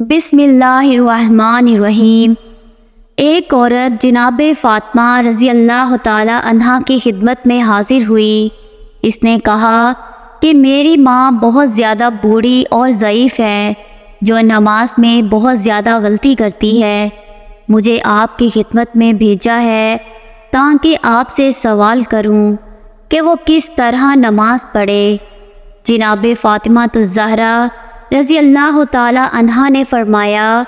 بسم اللہ الرحمن الرحیم۔ ایک عورت جناب فاطمہ رضی اللہ تعالی عنہا کی خدمت میں حاضر ہوئی۔ اس نے کہا کہ میری ماں بہت زیادہ بوڑھی اور ضعیف ہے، جو نماز میں بہت زیادہ غلطی کرتی ہے۔ مجھے آپ کی خدمت میں بھیجا ہے تاکہ آپ سے سوال کروں کہ وہ کس طرح نماز پڑھے۔ جناب فاطمہ الزہرا رضی اللہ تعالی عنہا نے فرمایا،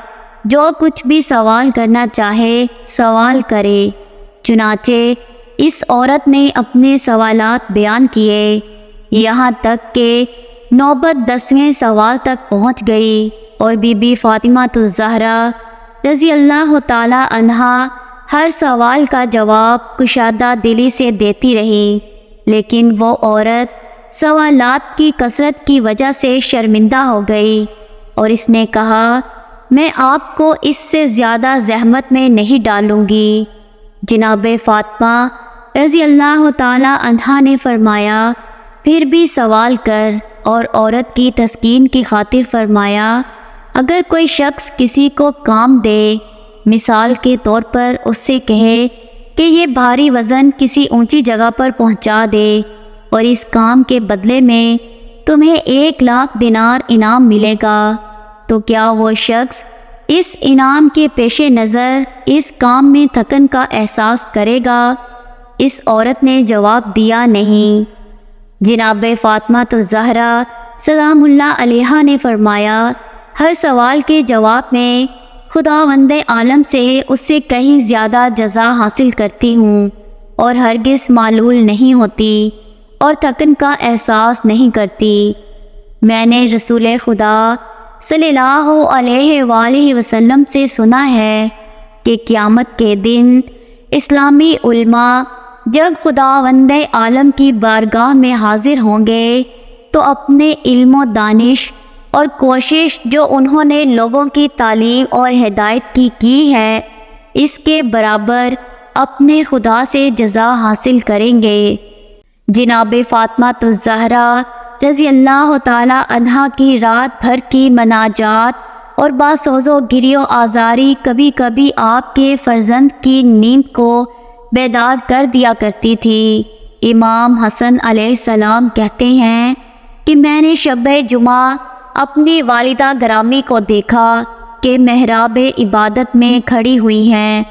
جو کچھ بھی سوال کرنا چاہے سوال کرے۔ چنانچہ اس عورت نے اپنے سوالات بیان کیے، یہاں تک کہ نوبت 10ویں سوال تک پہنچ گئی اور بی بی فاطمہ الزہرا رضی اللہ تعالی عنہا ہر سوال کا جواب کشادہ دلی سے دیتی رہی، لیکن وہ عورت سوالات کی کثرت کی وجہ سے شرمندہ ہو گئی اور اس نے کہا، میں آپ کو اس سے زیادہ زحمت میں نہیں ڈالوں گی۔ جناب فاطمہ رضی اللہ تعالی عنہا نے فرمایا، پھر بھی سوال کر، اور عورت کی تسکین کی خاطر فرمایا، اگر کوئی شخص کسی کو کام دے، مثال کے طور پر اس سے کہے کہ یہ بھاری وزن کسی اونچی جگہ پر پہنچا دے اور اس کام کے بدلے میں تمہیں 1,00,000 دینار انعام ملے گا، تو کیا وہ شخص اس انعام کے پیش نظر اس کام میں تھکن کا احساس کرے گا؟ اس عورت نے جواب دیا، نہیں۔ جناب فاطمہ الزہرا سلام اللہ علیہا نے فرمایا، ہر سوال کے جواب میں خداوند عالم سے اس سے کہیں زیادہ جزا حاصل کرتی ہوں اور ہرگز معلول نہیں ہوتی اور تھکن کا احساس نہیں کرتی۔ میں نے رسول خدا صلی اللہ علیہ وآلہ وسلم سے سنا ہے کہ قیامت کے دن اسلامی علماء جب خداوند عالم کی بارگاہ میں حاضر ہوں گے تو اپنے علم و دانش اور کوشش جو انہوں نے لوگوں کی تعلیم اور ہدایت کی ہے، اس کے برابر اپنے خدا سے جزا حاصل کریں گے۔ جناب فاطمہ الزہرا رضی اللہ تعالی عنہا کی رات بھر کی مناجات اور باسوز و گریہ و آزاری کبھی کبھی آپ کے فرزند کی نیند کو بیدار کر دیا کرتی تھی۔ امام حسن علیہ السلام کہتے ہیں کہ میں نے شب جمعہ اپنی والدہ گرامی کو دیکھا کہ محراب عبادت میں کھڑی ہوئی ہیں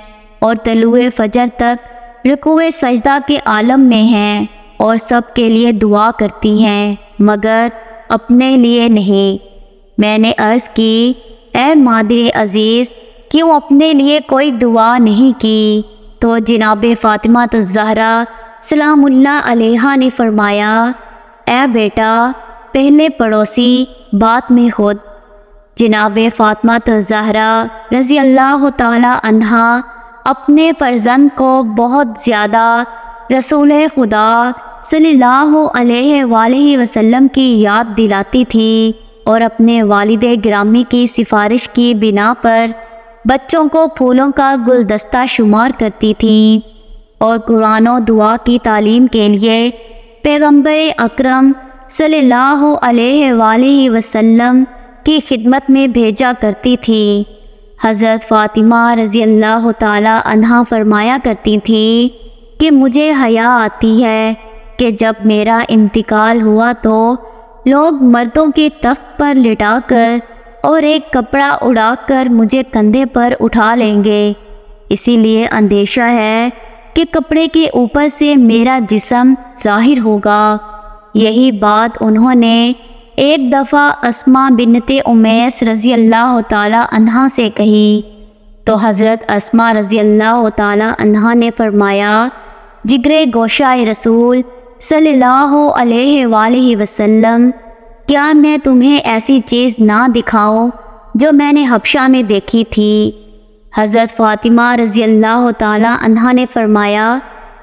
اور طلوع فجر تک رکوع سجدہ کے عالم میں ہیں اور سب کے لیے دعا کرتی ہیں مگر اپنے لیے نہیں۔ میں نے عرض کی، اے مادر عزیز، کیوں اپنے لیے کوئی دعا نہیں کی؟ تو جناب فاطمہ الزہرا سلام اللہ علیہا نے فرمایا، اے بیٹا، پہلے پڑوسی بعد میں خود۔ جناب فاطمہ الزہرا رضی اللہ تعالی عنہا اپنے فرزند کو بہت زیادہ رسول خدا صلی اللہ علیہ وآلہ وسلم کی یاد دلاتی تھی اور اپنے والد گرامی کی سفارش کی بنا پر بچوں کو پھولوں کا گلدستہ شمار کرتی تھیں اور قرآن و دعا کی تعلیم کے لیے پیغمبر اکرم صلی اللہ علیہ وآلہ وسلم کی خدمت میں بھیجا کرتی تھی۔ حضرت فاطمہ رضی اللہ تعالی عنہا فرمایا کرتی تھی کہ مجھے حیا آتی ہے کہ جب میرا انتقال ہوا تو لوگ مردوں کے تخت پر لٹا کر اور ایک کپڑا اڑا کر مجھے کندھے پر اٹھا لیں گے، اسی لیے اندیشہ ہے کہ کپڑے کے اوپر سے میرا جسم ظاہر ہوگا۔ یہی بات انہوں نے ایک دفعہ اسماء بنت امیس رضی اللہ تعالی عنہا سے کہی تو حضرت اسماء رضی اللہ تعالی عنہا نے فرمایا، جگرے گوشہ رسول صلی اللہ علیہ وآلہ وسلم، کیا میں تمہیں ایسی چیز نہ دکھاؤں جو میں نے حبشہ میں دیکھی تھی؟ حضرت فاطمہ رضی اللہ تعالی عنہا نے فرمایا،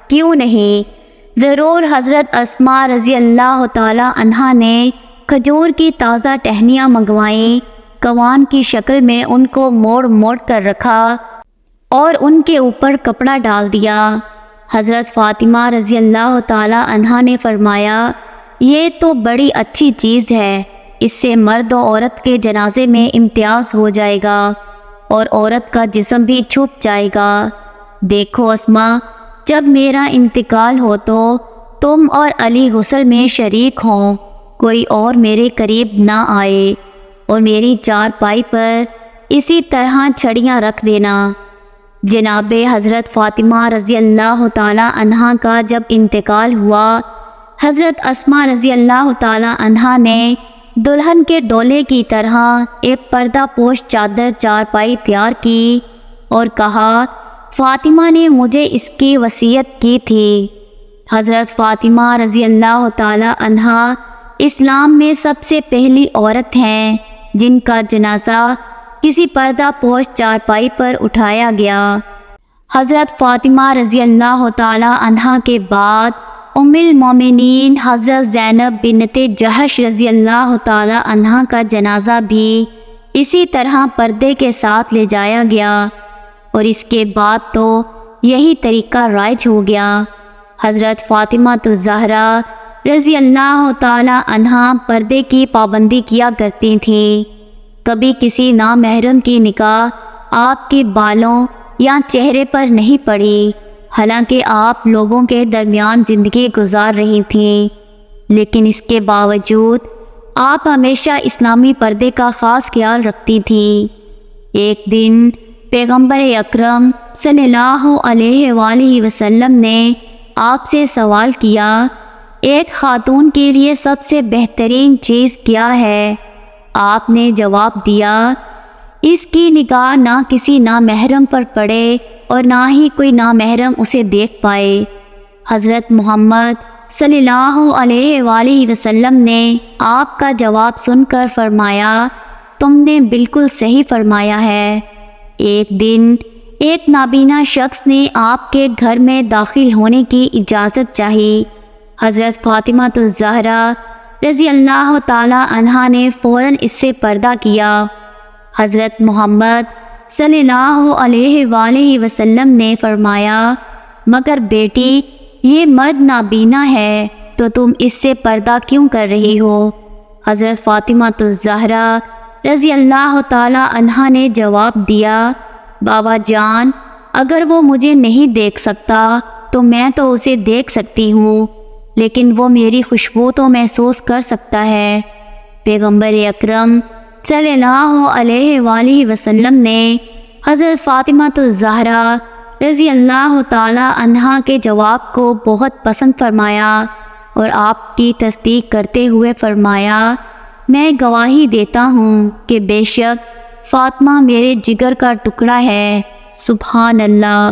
کیوں نہیں، ضرور۔ حضرت اسماء رضی اللہ تعالی عنہا نے کھجور کی تازہ ٹہنیاں منگوائیں، کوان کی شکل میں ان کو موڑ موڑ کر رکھا اور ان کے اوپر کپڑا ڈال دیا۔ حضرت فاطمہ رضی اللہ تعالی عنہا نے فرمایا، یہ تو بڑی اچھی چیز ہے، اس سے مرد و عورت کے جنازے میں امتیاز ہو جائے گا اور عورت کا جسم بھی چھپ جائے گا۔ دیکھو اسما، جب میرا انتقال ہو تو تم اور علی غسل میں شریک ہوں، کوئی اور میرے قریب نہ آئے، اور میری چارپائی پر اسی طرح چھڑیاں رکھ دینا۔ جناب حضرت فاطمہ رضی اللہ تعالی عنہا کا جب انتقال ہوا، حضرت اسماء رضی اللہ تعالی عنہا نے دلہن کے ڈولے کی طرح ایک پردہ پوش چادر چارپائی تیار کی اور کہا، فاطمہ نے مجھے اس کی وصیت کی تھی۔ حضرت فاطمہ رضی اللہ تعالی عنہا اسلام میں سب سے پہلی عورت ہیں جن کا جنازہ کسی پردہ پوش چارپائی پر اٹھایا گیا۔ حضرت فاطمہ رضی اللہ تعالی عنہا کے بعد ام المومنین حضرت زینب بنت جحش رضی اللہ تعالی عنہا کا جنازہ بھی اسی طرح پردے کے ساتھ لے جایا گیا، اور اس کے بعد تو یہی طریقہ رائج ہو گیا۔ حضرت فاطمہ الزہرا رضی اللہ تعالی عنہا پردے کی پابندی کیا کرتی تھیں۔ کبھی کسی نامحرم کی نگاہ آپ کے بالوں یا چہرے پر نہیں پڑی، حالانکہ آپ لوگوں کے درمیان زندگی گزار رہی تھیں، لیکن اس کے باوجود آپ ہمیشہ اسلامی پردے کا خاص خیال رکھتی تھیں۔ ایک دن پیغمبر اکرم صلی اللہ علیہ وآلہ وسلم نے آپ سے سوال کیا، ایک خاتون کے لیے سب سے بہترین چیز کیا ہے؟ آپ نے جواب دیا، اس کی نگاہ نہ کسی نامحرم پر پڑے اور نہ ہی کوئی نامحرم اسے دیکھ پائے۔ حضرت محمد صلی اللہ علیہ وآلہ وسلم نے آپ کا جواب سن کر فرمایا، تم نے بالکل صحیح فرمایا ہے۔ ایک دن ایک نابینا شخص نے آپ کے گھر میں داخل ہونے کی اجازت چاہی۔ حضرت فاطمہ الزہرا رضی اللہ تعالی عنہا نے فوراً اس سے پردہ کیا۔ حضرت محمد صلی اللہ علیہ وآلہ وسلم نے فرمایا، مگر بیٹی، یہ مرد نابینا ہے تو تم اس سے پردہ کیوں کر رہی ہو؟ حضرت فاطمہ الزہرا رضی اللہ تعالی عنہا نے جواب دیا، بابا جان، اگر وہ مجھے نہیں دیکھ سکتا تو میں تو اسے دیکھ سکتی ہوں، لیکن وہ میری خوشبو تو محسوس کر سکتا ہے۔ پیغمبر اکرم صلی اللہ علیہ وآلہ وسلم نے حضرت فاطمہ الزہرا رضی اللہ تعالی عنہا کے جواب کو بہت پسند فرمایا اور آپ کی تصدیق کرتے ہوئے فرمایا، میں گواہی دیتا ہوں کہ بے شک فاطمہ میرے جگر کا ٹکڑا ہے۔ سبحان اللہ۔